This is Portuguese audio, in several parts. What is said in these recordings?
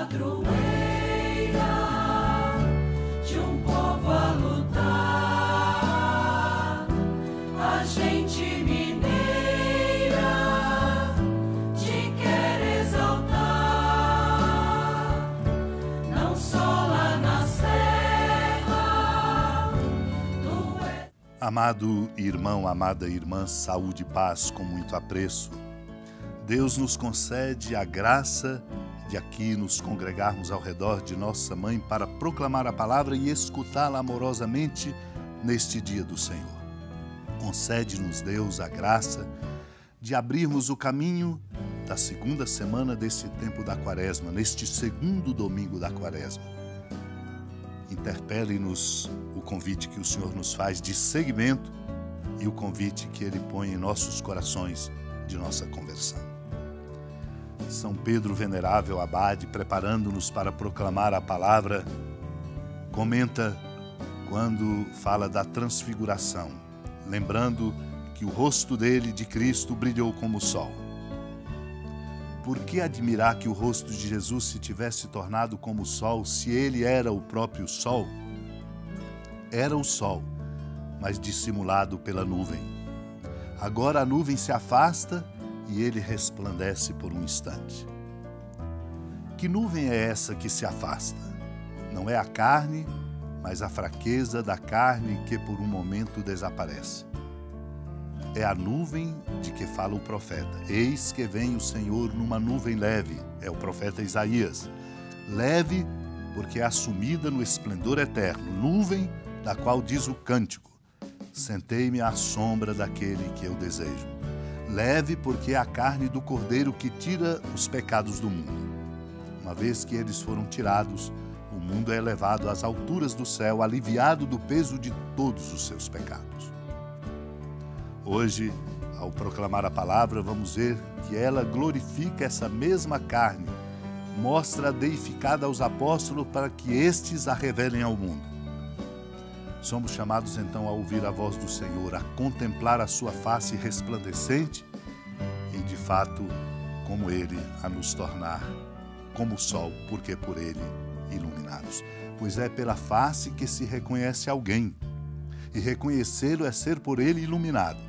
padroeira de um povo a lutar, a gente mineira te quer exaltar, não só lá na serra. Amado irmão, amada irmã, saúde e paz com muito apreço. Deus nos concede a graça de aqui nos congregarmos ao redor de nossa Mãe para proclamar a palavra e escutá-la amorosamente neste dia do Senhor. Concede-nos, Deus, a graça de abrirmos o caminho da segunda semana desse tempo da Quaresma, neste segundo domingo da Quaresma. Interpele-nos o convite que o Senhor nos faz de seguimento e o convite que Ele põe em nossos corações de nossa conversão. São Pedro Venerável Abade, preparando-nos para proclamar a palavra, comenta quando fala da transfiguração, lembrando que o rosto dele, de Cristo, brilhou como o sol. Por que admirar que o rosto de Jesus se tivesse tornado como o sol, se ele era o próprio sol? Era o sol, mas dissimulado pela nuvem. Agora a nuvem se afasta e ele resplandece por um instante. Que nuvem é essa que se afasta? Não é a carne, mas a fraqueza da carne que por um momento desaparece. É a nuvem de que fala o profeta. Eis que vem o Senhor numa nuvem leve, é o profeta Isaías. Leve porque é assumida no esplendor eterno, nuvem da qual diz o cântico: sentei-me à sombra daquele que eu desejo. Leve porque é a carne do Cordeiro que tira os pecados do mundo. Uma vez que eles foram tirados, o mundo é elevado às alturas do céu, aliviado do peso de todos os seus pecados. Hoje, ao proclamar a palavra, vamos ver que ela glorifica essa mesma carne, mostra a deificada aos apóstolos para que estes a revelem ao mundo. Somos chamados então a ouvir a voz do Senhor, a contemplar a sua face resplandecente e, de fato, como Ele, a nos tornar como o sol, porque por Ele iluminados. Pois é pela face que se reconhece alguém, e reconhecê-lo é ser por Ele iluminado.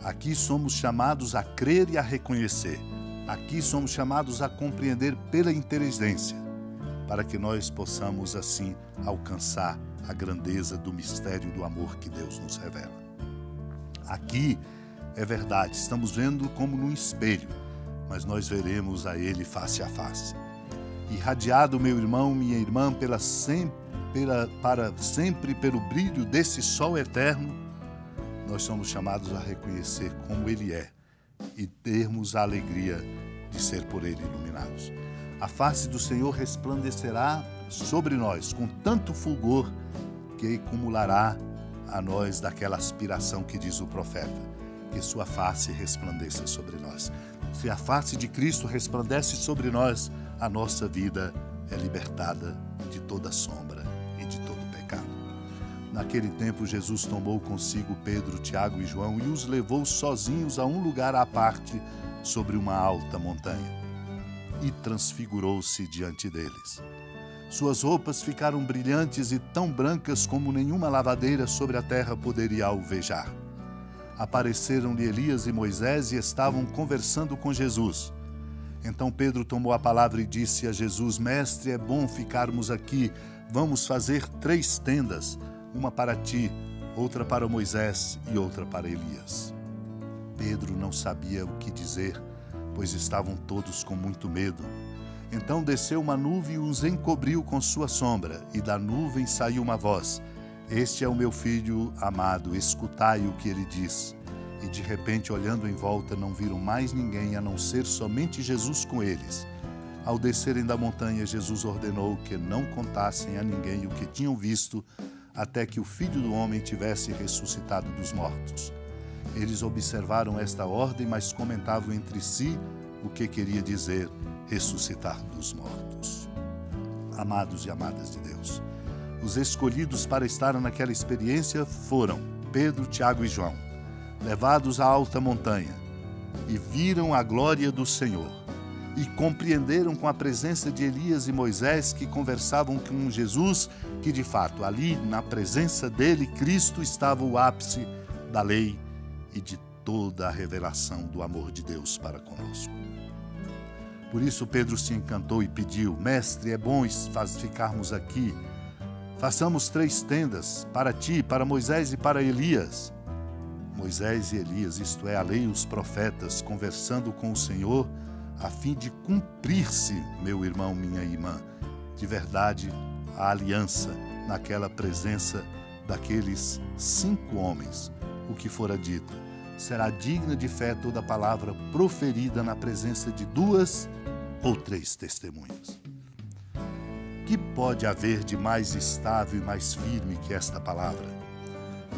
Aqui somos chamados a crer e a reconhecer. Aqui somos chamados a compreender pela inteligência, para que nós possamos assim alcançar a grandeza do mistério do amor que Deus nos revela. Aqui, é verdade, estamos vendo como num espelho, mas nós veremos a Ele face a face. Irradiado, meu irmão, minha irmã, para sempre pelo brilho desse sol eterno, nós somos chamados a reconhecer como Ele é e termos a alegria de ser por Ele iluminados. A face do Senhor resplandecerá sobre nós com tanto fulgor que acumulará a nós daquela aspiração que diz o profeta, que sua face resplandeça sobre nós. Se a face de Cristo resplandece sobre nós, a nossa vida é libertada de toda sombra e de todo pecado. Naquele tempo, Jesus tomou consigo Pedro, Tiago e João e os levou sozinhos a um lugar à parte sobre uma alta montanha e transfigurou-se diante deles. Suas roupas ficaram brilhantes e tão brancas como nenhuma lavadeira sobre a terra poderia alvejar. Apareceram-lhe Elias e Moisés e estavam conversando com Jesus. Então Pedro tomou a palavra e disse a Jesus: Mestre, é bom ficarmos aqui. Vamos fazer 3 tendas, uma para ti, outra para Moisés e outra para Elias. Pedro não sabia o que dizer, pois estavam todos com muito medo. Então desceu uma nuvem e os encobriu com sua sombra, e da nuvem saiu uma voz: Este é o meu filho amado, escutai o que ele diz. E de repente, olhando em volta, não viram mais ninguém a não ser somente Jesus com eles. Ao descerem da montanha, Jesus ordenou que não contassem a ninguém o que tinham visto, até que o Filho do Homem tivesse ressuscitado dos mortos. Eles observaram esta ordem, mas comentavam entre si o que queria dizer ressuscitar dos mortos. Amados e amadas de Deus, os escolhidos para estar naquela experiência foram Pedro, Tiago e João, levados à alta montanha, e viram a glória do Senhor. e compreenderam com a presença de Elias e Moisés que conversavam com Jesus, que de fato ali, na presença dele, Cristo estava o ápice da lei e de toda a revelação do amor de Deus para conosco. Por isso Pedro se encantou e pediu: Mestre, é bom ficarmos aqui. Façamos 3 tendas, para ti, para Moisés e para Elias. Moisés e Elias, isto é, a lei e os profetas, conversando com o Senhor, a fim de cumprir-se, meu irmão, minha irmã, de verdade, a aliança naquela presença daqueles 5 homens. O que fora dito, será digna de fé toda palavra proferida na presença de 2 ou 3 testemunhas. Que pode haver de mais estável e mais firme que esta palavra?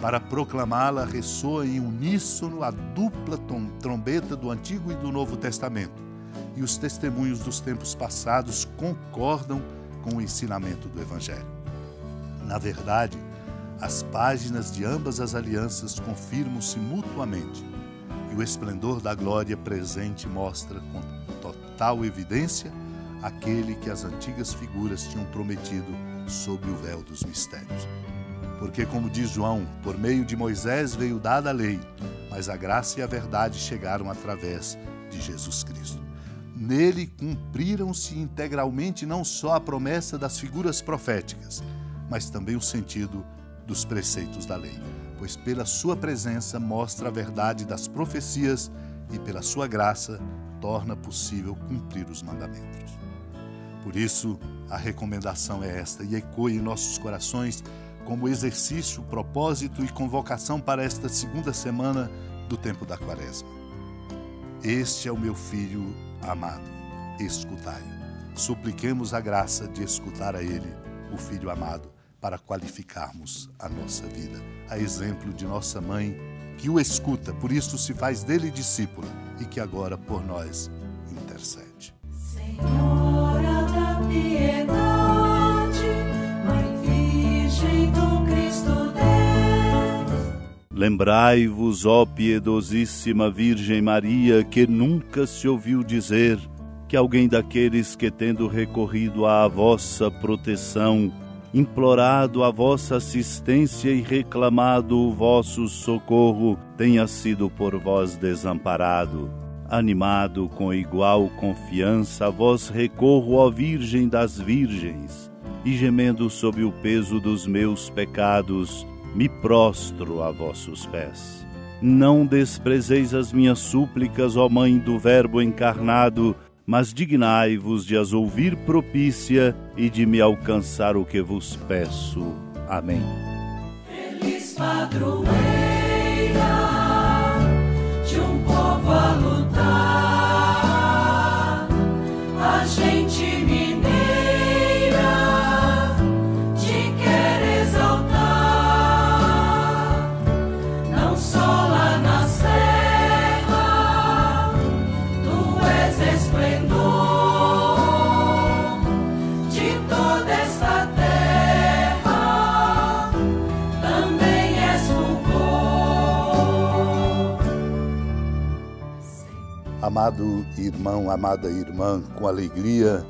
Para proclamá-la ressoa em uníssono a dupla trombeta do Antigo e do Novo Testamento, e os testemunhos dos tempos passados concordam com o ensinamento do Evangelho. Na verdade, as páginas de ambas as alianças confirmam-se mutuamente, e o esplendor da glória presente mostra com total evidência aquele que as antigas figuras tinham prometido sob o véu dos mistérios. Porque, como diz João, por meio de Moisés veio dada a lei, mas a graça e a verdade chegaram através de Jesus Cristo. Nele cumpriram-se integralmente não só a promessa das figuras proféticas, mas também o sentido dos preceitos da lei, pois pela sua presença mostra a verdade das profecias e pela sua graça torna possível cumprir os mandamentos. Por isso, a recomendação é esta e ecoa em nossos corações como exercício, propósito e convocação para esta 2ª semana do tempo da Quaresma. Este é o meu Filho amado, escutai-o. Supliquemos a graça de escutar a ele, o Filho amado, para qualificarmos a nossa vida, a exemplo de nossa mãe, que o escuta, por isso se faz dele discípula e que agora por nós intercede. Senhora da piedade, Mãe Virgem do Cristo Deus. Lembrai-vos, ó piedosíssima Virgem Maria, que nunca se ouviu dizer que alguém daqueles que, tendo recorrido à vossa proteção, implorado a vossa assistência e reclamado o vosso socorro, tenha sido por vós desamparado. Animado com igual confiança, a vós recorro, ó Virgem das Virgens, e gemendo sob o peso dos meus pecados, me prostro a vossos pés. Não desprezeis as minhas súplicas, ó Mãe do Verbo encarnado, mas dignai-vos de as ouvir propícia e de me alcançar o que vos peço. Amém. Feliz padroeira de um povo a lutar, a gente mineira te quer exaltar, não só lá na serra, tu és esplendor de toda esta terra, também és fulgor. Amado irmão, amada irmã, com alegria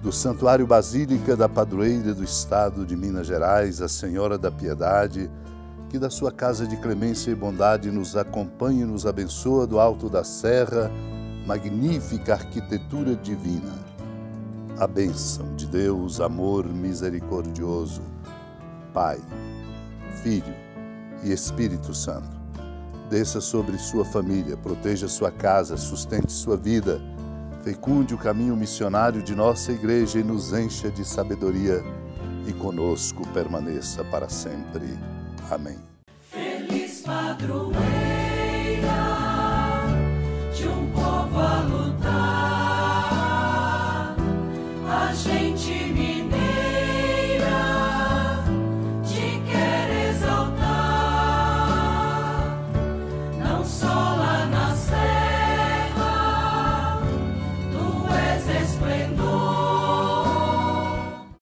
do Santuário Basílica da Padroeira do Estado de Minas Gerais, a Senhora da Piedade, que da sua casa de clemência e bondade nos acompanhe e nos abençoa do alto da serra, magnífica arquitetura divina. A bênção de Deus, amor misericordioso, Pai, Filho e Espírito Santo, desça sobre sua família, proteja sua casa, sustente sua vida, fecunde o caminho missionário de nossa igreja e nos encha de sabedoria e conosco permaneça para sempre. Amém. Feliz padroeira